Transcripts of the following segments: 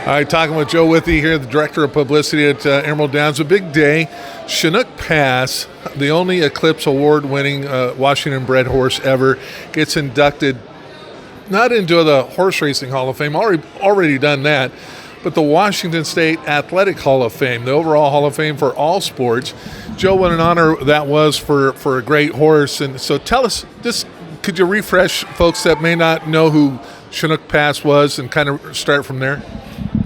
All right, talking with Joe Withee here, the Director of Publicity at Emerald Downs. A big day. Chinook Pass, the only Eclipse Award-winning Washington-bred horse ever, gets inducted not into the Horse Racing Hall of Fame, already done that, but the Washington State Athletic Hall of Fame, the overall Hall of Fame for all sports. Joe, what an honor that was for a great horse. And so tell us, could you refresh folks that may not know who Chinook Pass was and kind of start from there?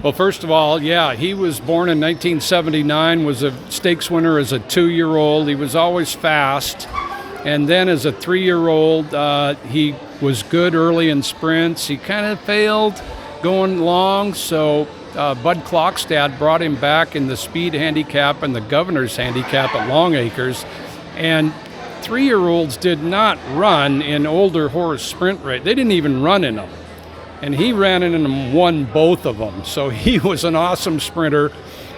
Well, first of all, he was born in 1979, was a stakes winner as a 2-year-old. He was always fast. And then as a 3-year-old, he was good early in sprints. He kind of failed going long, so Bud Klokstad brought him back in the speed handicap and the governor's handicap at Long Acres. And 3-year-olds did not run in older horse sprint race. They didn't even run in them. And he ran in and won both of them. So he was an awesome sprinter.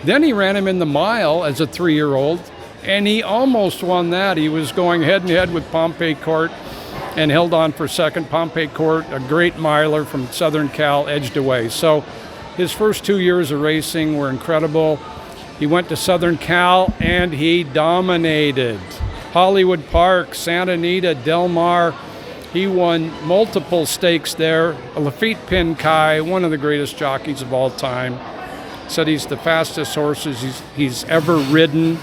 Then he ran him in the mile as a 3-year-old, and he almost won that. He was going head-to-head with Pompey Court and held on for second. Pompey Court, a great miler from Southern Cal, edged away. So his first 2 years of racing were incredible. He went to Southern Cal, and he dominated. Hollywood Park, Santa Anita, Del Mar. He won multiple stakes there. Lafitte Pinkai, one of the greatest jockeys of all time, said he's the fastest horse he's ever ridden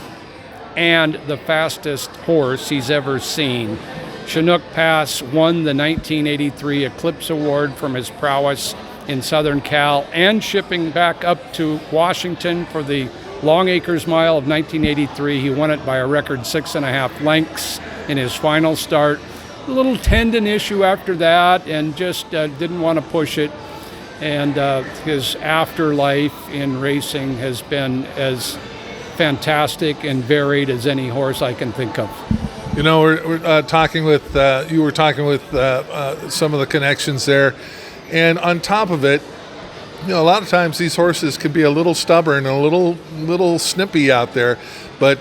and the fastest horse he's ever seen. Chinook Pass won the 1983 Eclipse Award from his prowess in Southern Cal and shipping back up to Washington for the Long Acres Mile of 1983. He won it by a record 6.5 lengths in his final start. A little tendon issue after that, and just didn't want to push it. And his afterlife in racing has been as fantastic and varied as any horse I can think of. You know, we're talking with you were talking with some of the connections there, and on top of it, you know, a lot of times these horses can be a little stubborn, a little snippy out there, but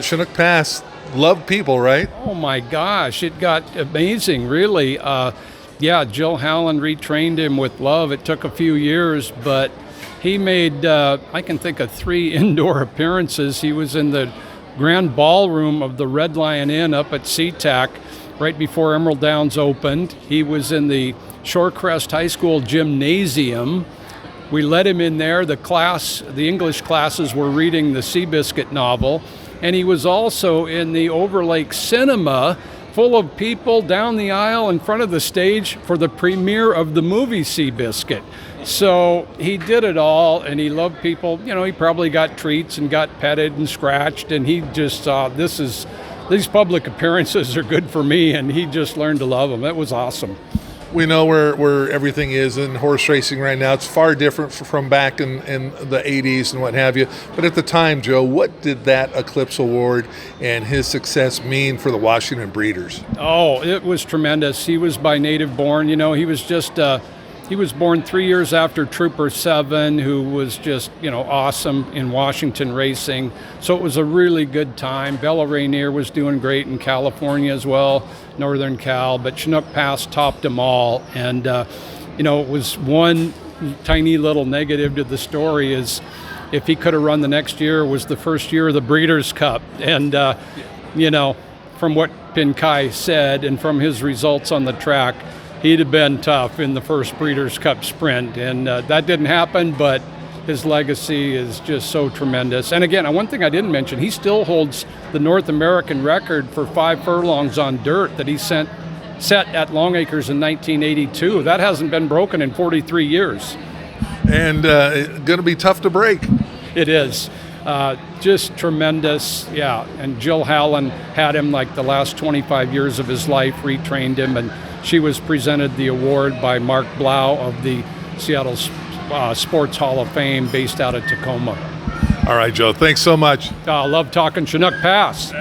Chinook Pass loved people, right? Oh my gosh, it got amazing, really. Jill Hallen retrained him with love. It took a few years, but he made, I can think of 3 indoor appearances. He was in the grand ballroom of the Red Lion Inn up at SeaTac right before Emerald Downs opened. He was in the Shorecrest High School gymnasium. We let him in there. The English classes were reading the Seabiscuit novel. And he was also in the Overlake Cinema, full of people down the aisle in front of the stage for the premiere of the movie Seabiscuit. So he did it all, and he loved people. You know, he probably got treats and got petted and scratched, and he just saw, these public appearances are good for me, and he just learned to love them. It was awesome. We know where everything is in horse racing right now. It's far different from back in the 80s and what have you. But at the time, Joe, what did that Eclipse Award and his success mean for the Washington breeders? Oh, it was tremendous. He was by native born. You know, he was just he was born 3 years after Trooper 7, who was just, you know, awesome in Washington racing. So it was a really good time. Bella Rainier was doing great in California as well, Northern Cal, but Chinook Pass topped them all. And, you know, it was one tiny little negative to the story is if he could have run the next year, it was the first year of the Breeders' Cup. And, you know, from what Pinkai said and from his results on the track, he'd have been tough in the first Breeders' Cup sprint. And that didn't happen, but his legacy is just so tremendous. And again, one thing I didn't mention, he still holds the North American record for 5 furlongs on dirt that he set at Long Acres in 1982. That hasn't been broken in 43 years. And going to be tough to break. It is. Just tremendous, And Jill Hallen had him like the last 25 years of his life, retrained him, and she was presented the award by Mark Blau of the Seattle Sports Hall of Fame based out of Tacoma. All right, Joe, thanks so much. I love talking Chinook Pass.